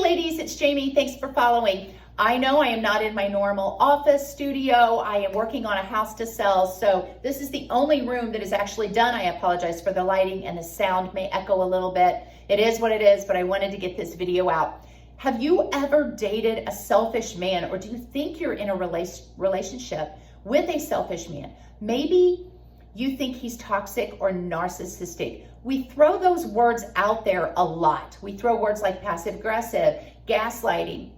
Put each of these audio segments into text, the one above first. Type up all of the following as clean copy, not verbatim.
ladies, it's Jamie. Thanks for following. I know I am not in my normal office studio. I am working on a house to sell, so this is the only room that is actually done. I apologize for the lighting and the sound may echo a little bit. It is what it is, but I wanted to get this video out. Have you ever dated a selfish man, or do you think you're in a relationship with a selfish man? Maybe you think he's toxic or narcissistic. We throw those words out there a lot. We throw words like passive aggressive, gaslighting.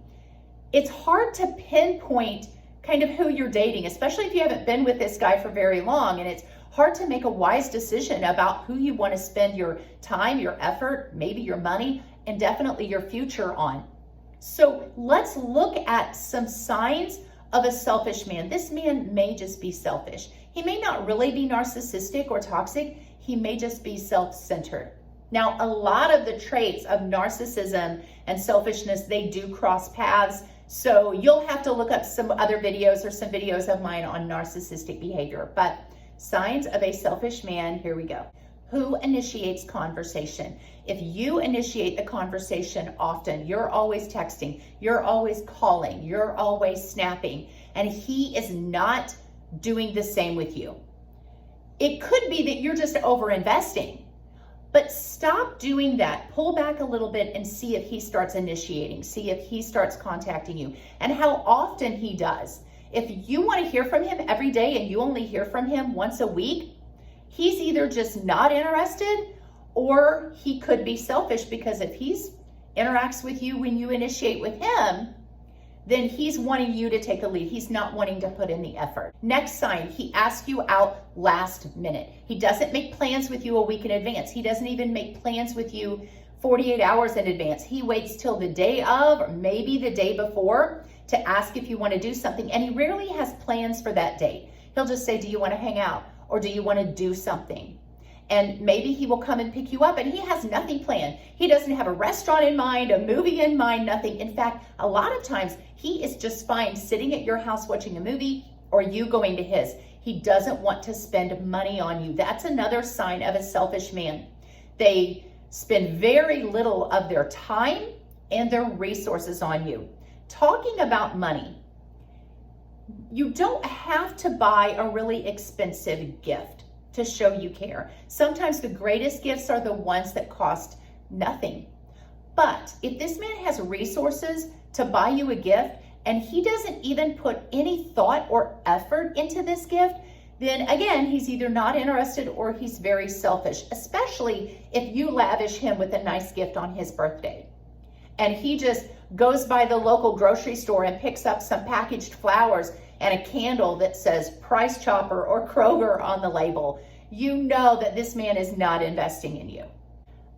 It's hard to pinpoint kind of who you're dating, especially if you haven't been with this guy for very long, and it's hard to make a wise decision about who you want to spend your time, your effort, maybe your money, and definitely your future on. So let's look at some signs of a selfish man. This man may just be selfish. He may not really be narcissistic or toxic. He may just be self-centered. Now, a lot of the traits of narcissism and selfishness, they do cross paths. So you'll have to look up some other videos or some videos of mine on narcissistic behavior. But signs of a selfish man, here we go. Who initiates conversation? If you initiate the conversation often, you're always texting, you're always calling, you're always snapping, and he is not doing the same with you. It could be that you're just over-investing, but stop doing that. Pull back a little bit and see if he starts initiating, see if he starts contacting you, and how often he does. If you want to hear from him every day and you only hear from him once a week, he's either just not interested or he could be selfish, because if he interacts with you when you initiate with him, then he's wanting you to take the lead. He's not wanting to put in the effort. Next sign, he asks you out last minute. He doesn't make plans with you a week in advance. He doesn't even make plans with you 48 hours in advance. He waits till the day of, or maybe the day before, to ask if you want to do something. And he rarely has plans for that date. He'll just say, do you want to hang out? Or do you want to do something? And maybe he will come and pick you up, and he has nothing planned. He doesn't have a restaurant in mind, a movie in mind, nothing. In fact, a lot of times he is just fine sitting at your house watching a movie or you going to his. He doesn't want to spend money on you. That's another sign of a selfish man. They spend very little of their time and their resources on you. Talking about money, you don't have to buy a really expensive gift to show you care. Sometimes the greatest gifts are the ones that cost nothing. But if this man has resources to buy you a gift and he doesn't even put any thought or effort into this gift, then again, he's either not interested or he's very selfish, especially if you lavish him with a nice gift on his birthday. And he just goes by the local grocery store and picks up some packaged flowers and a candle that says Price Chopper or Kroger on the label. You know that this man is not investing in you.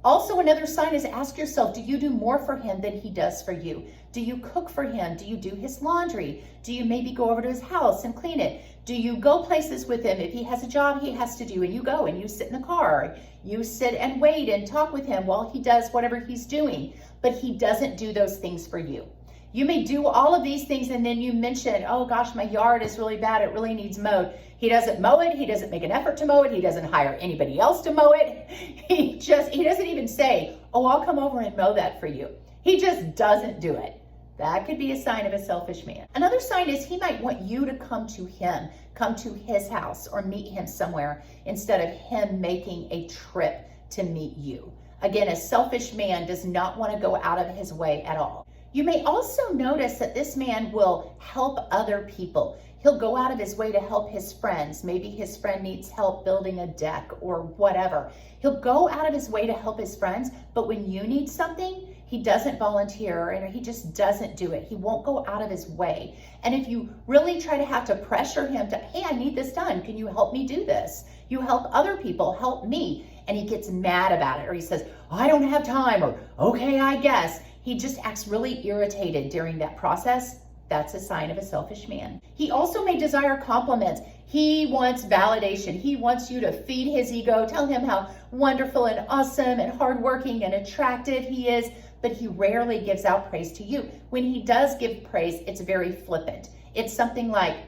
Also, another sign is ask yourself, do you do more for him than he does for you? Do you cook for him? Do you do his laundry? Do you maybe go over to his house and clean it? Do you go places with him? If he has a job he has to do and you go and you sit in the car, you sit and wait and talk with him while he does whatever he's doing, but he doesn't do those things for you. You may do all of these things and then you mention, oh gosh, my yard is really bad, it really needs mowed. He doesn't mow it, he doesn't make an effort to mow it, he doesn't hire anybody else to mow it. He doesn't even say, oh, I'll come over and mow that for you. He just doesn't do it. That could be a sign of a selfish man. Another sign is he might want you to come to him, come to his house or meet him somewhere instead of him making a trip to meet you. Again, a selfish man does not want to go out of his way at all. You may also notice that this man will help other people. He'll go out of his way to help his friends. Maybe his friend needs help building a deck or whatever. He'll go out of his way to help his friends, but when you need something, he doesn't volunteer and he just doesn't do it. He won't go out of his way. And if you really try to have to pressure him to, hey, I need this done. Can you help me do this? You help other people, help me. And he gets mad about it, or he says, I don't have time, or okay, I guess. He just acts really irritated during that process. That's a sign of a selfish man. He also may desire compliments. He wants validation. He wants you to feed his ego, tell him how wonderful and awesome and hardworking and attractive he is, but he rarely gives out praise to you. When he does give praise, it's very flippant. It's something like,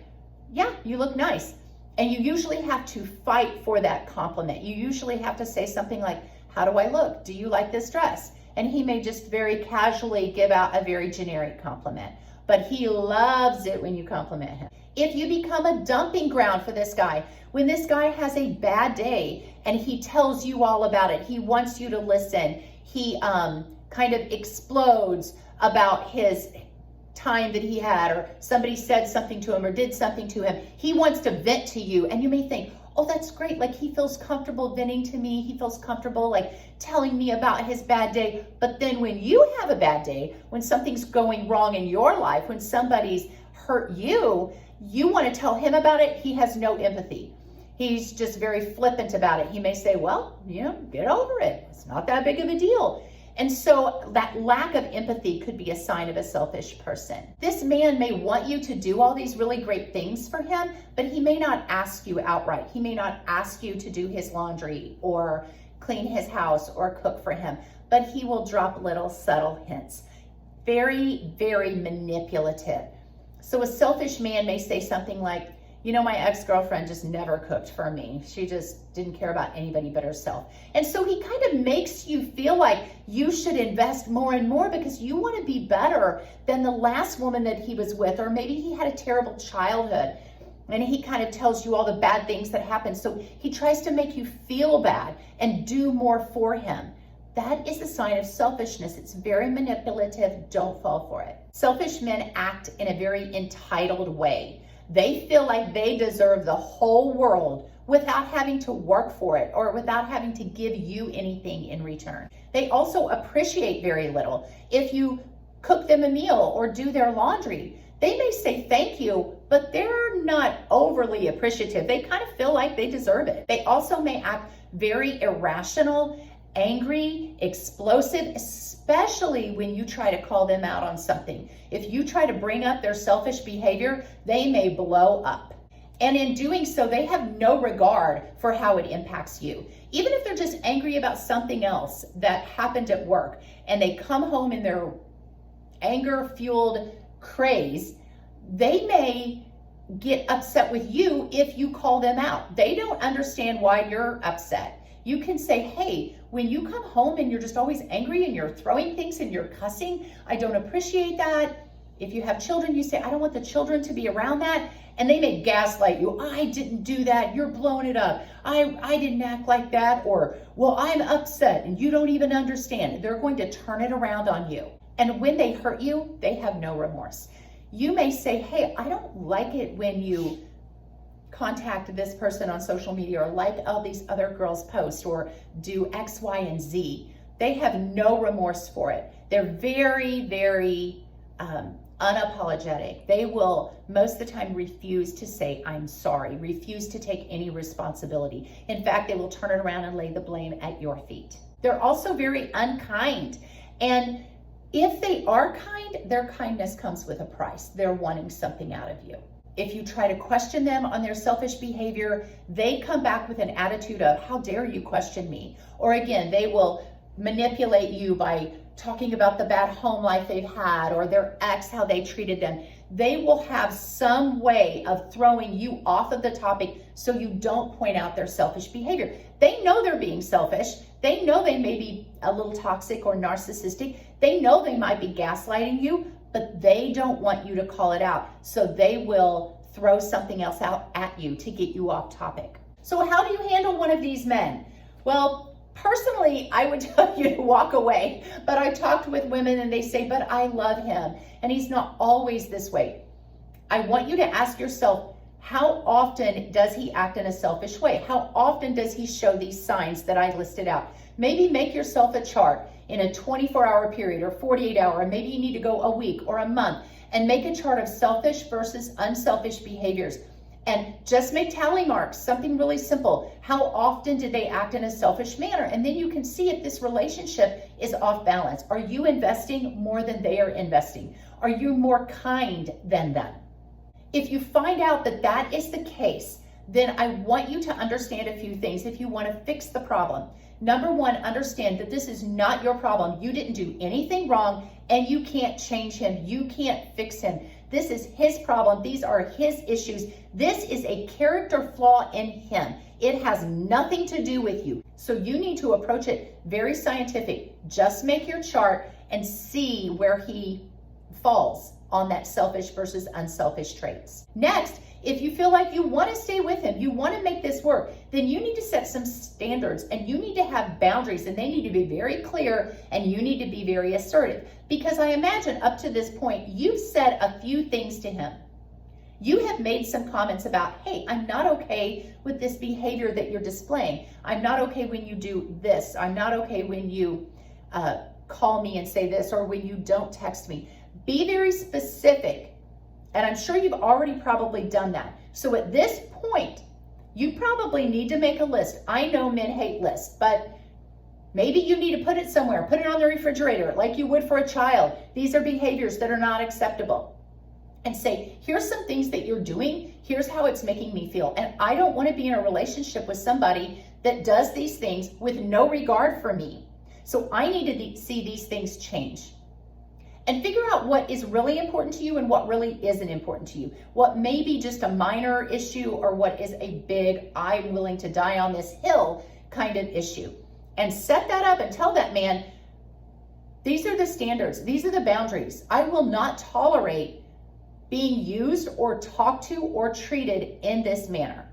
yeah, you look nice. And you usually have to fight for that compliment. You usually have to say something like, how do I look? Do you like this dress? and he may just very casually give out a very generic compliment, but he loves it when you compliment him. If you become a dumping ground for this guy, when this guy has a bad day and he tells you all about it, he wants you to listen, he kind of explodes about his time that he had, or somebody said something to him or did something to him, he wants to vent to you, and you may think, oh, that's great, like he feels comfortable venting to me, he feels comfortable like telling me about his bad day. But then when you have a bad day, when something's going wrong in your life, when somebody's hurt you, you want to tell him about it, he has no empathy. He's just very flippant about it. He may say, well, get over it, it's not that big of a deal. And so that lack of empathy could be a sign of a selfish person. This man may want you to do all these really great things for him, but he may not ask you outright. He may not ask you to do his laundry or clean his house or cook for him, but he will drop little subtle hints. Very, very manipulative. So a selfish man may say something like, my ex-girlfriend just never cooked for me. She just didn't care about anybody but herself. And so he kind of makes you feel like you should invest more and more because you want to be better than the last woman that he was with, or maybe he had a terrible childhood and he kind of tells you all the bad things that happened. So he tries to make you feel bad and do more for him. That is a sign of selfishness. It's very manipulative. Don't fall for it. Selfish men act in a very entitled way. They feel like they deserve the whole world without having to work for it or without having to give you anything in return. They also appreciate very little. If you cook them a meal or do their laundry, they may say thank you, but they're not overly appreciative. They kind of feel like they deserve it. They also may act very irrational, angry, explosive, especially when you try to call them out on something. If you try to bring up their selfish behavior, they may blow up. And in doing so, they have no regard for how it impacts you. Even if they're just angry about something else that happened at work and they come home in their anger-fueled craze, they may get upset with you if you call them out. They don't understand why you're upset. You can say, hey, when you come home and you're just always angry and you're throwing things and you're cussing, I don't appreciate that. If you have children, you say, I don't want the children to be around that. And they may gaslight you. I didn't do that. You're blowing it up. I didn't act like that. Or, well, I'm upset and you don't even understand. They're going to turn it around on you. And when they hurt you, they have no remorse. You may say, hey, I don't like it when you contact this person on social media or like all these other girls' posts or do X, Y, and Z. They have no remorse for it. They're very, very unapologetic. They will most of the time refuse to say, I'm sorry, refuse to take any responsibility. In fact, they will turn it around and lay the blame at your feet. They're also very unkind. And if they are kind, their kindness comes with a price. They're wanting something out of you. If you try to question them on their selfish behavior, they come back with an attitude of, how dare you question me? Or again, they will manipulate you by talking about the bad home life they've had or their ex, how they treated them. They will have some way of throwing you off of the topic so you don't point out their selfish behavior. They know they're being selfish. They know they may be a little toxic or narcissistic. They know they might be gaslighting you, but they don't want you to call it out. So they will throw something else out at you to get you off topic. So how do you handle one of these men? Well, personally, I would tell you to walk away. But I talked with women and they say, but I love him and he's not always this way. I want you to ask yourself, how often does he act in a selfish way? How often does he show these signs that I listed out? Maybe make yourself a chart in a 24-hour period or 48-hour, and maybe you need to go a week or a month and make a chart of selfish versus unselfish behaviors. And just make tally marks, something really simple. How often did they act in a selfish manner? And then you can see if this relationship is off balance. Are you investing more than they are investing? Are you more kind than them? If you find out that that is the case, then I want you to understand a few things if you want to fix the problem. Number one, understand that this is not your problem. You didn't do anything wrong and you can't change him. You can't fix him. This is his problem. These are his issues. This is a character flaw in him. It has nothing to do with you. So you need to approach it very scientific. Just make your chart and see where he falls on that selfish versus unselfish traits. Next, if you feel like you want to stay with him, you want to make this work, then you need to set some standards and you need to have boundaries, and they need to be very clear, and you need to be very assertive. Because I imagine up to this point, you've said a few things to him. You have made some comments about, hey, I'm not okay with this behavior that you're displaying. I'm not okay when you do this. I'm not okay when you call me and say this, or when you don't text me. Be very specific. And I'm sure you've already probably done that. So at this point, you probably need to make a list. I know men hate lists, but maybe you need to put it somewhere. Put it on the refrigerator like you would for a child. These are behaviors that are not acceptable. And say, here's some things that you're doing. Here's how it's making me feel. And I don't want to be in a relationship with somebody that does these things with no regard for me. So I need to see these things change. And figure out what is really important to you and what really isn't important to you. What may be just a minor issue, or what is a big, I'm willing to die on this hill kind of issue. And set that up and tell that man, these are the standards, these are the boundaries. I will not tolerate being used or talked to or treated in this manner.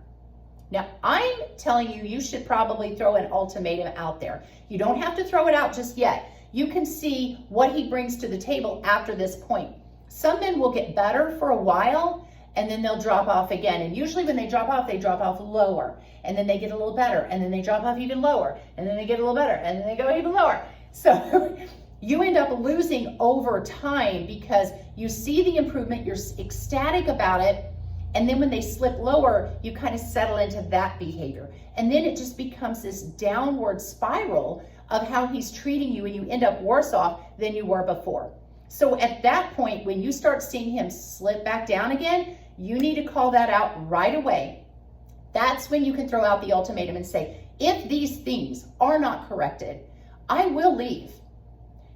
Now, I'm telling you, you should probably throw an ultimatum out there. You don't have to throw it out just yet. You can see what he brings to the table after this point. Some men will get better for a while, and then they'll drop off again. And usually when they drop off lower. And then they get a little better, and then they drop off even lower. And then they get a little better, and then they go even lower. So you end up losing over time because you see the improvement, you're ecstatic about it, and then when they slip lower, you kind of settle into that behavior. And then it just becomes this downward spiral of how he's treating you, and you end up worse off than you were before. So at that point, when you start seeing him slip back down again, you need to call that out right away. That's when you can throw out the ultimatum and say, if these things are not corrected, I will leave.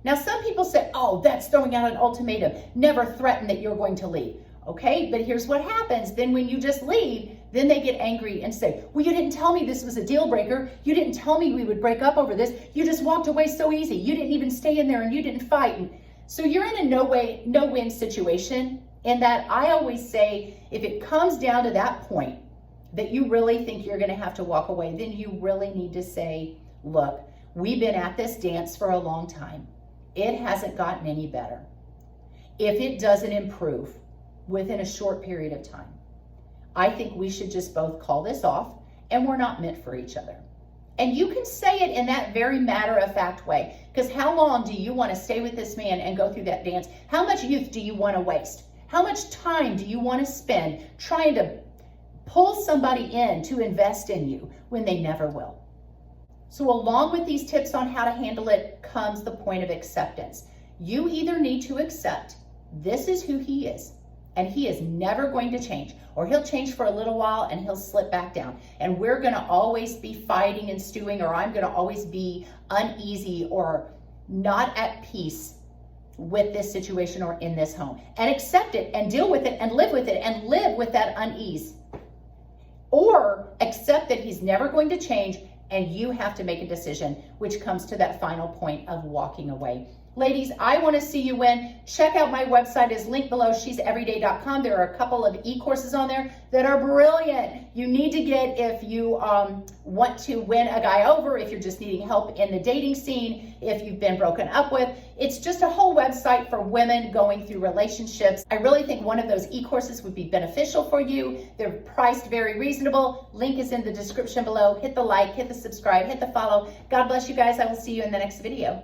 Now, some people say, oh, that's throwing out an ultimatum. Never threaten that you're going to leave. Okay, but here's what happens. Then when you just leave, then they get angry and say, well, you didn't tell me this was a deal breaker. You didn't tell me we would break up over this. You just walked away so easy. You didn't even stay in there, and you didn't fight. And so you're in a no-win situation. In that, I always say, if it comes down to that point that you really think you're going to have to walk away, then you really need to say, look, we've been at this dance for a long time. It hasn't gotten any better. If it doesn't improve within a short period of time, I think we should just both call this off, and we're not meant for each other. And you can say it in that very matter-of-fact way, because how long do you want to stay with this man and go through that dance? How much youth do you want to waste? How much time do you want to spend trying to pull somebody in to invest in you when they never will? So along with these tips on how to handle it comes the point of acceptance. You either need to accept this is who he is, and he is never going to change, or he'll change for a little while and he'll slip back down. And we're going to always be fighting and stewing, or I'm going to always be uneasy or not at peace with this situation or in this home. And accept it and deal with it and live with it and live with that unease. Or accept that he's never going to change, and you have to make a decision, which comes to that final point of walking away. Ladies, I want to see you win. Check out my website, is linked below, she'severyday.com. There are a couple of e-courses on there that are brilliant. You need to get if you want to win a guy over, if you're just needing help in the dating scene, if you've been broken up with. It's just a whole website for women going through relationships. I really think one of those e-courses would be beneficial for you. They're priced very reasonable. Link is in the description below. Hit the like, hit the subscribe, hit the follow. God bless you guys. I will see you in the next video.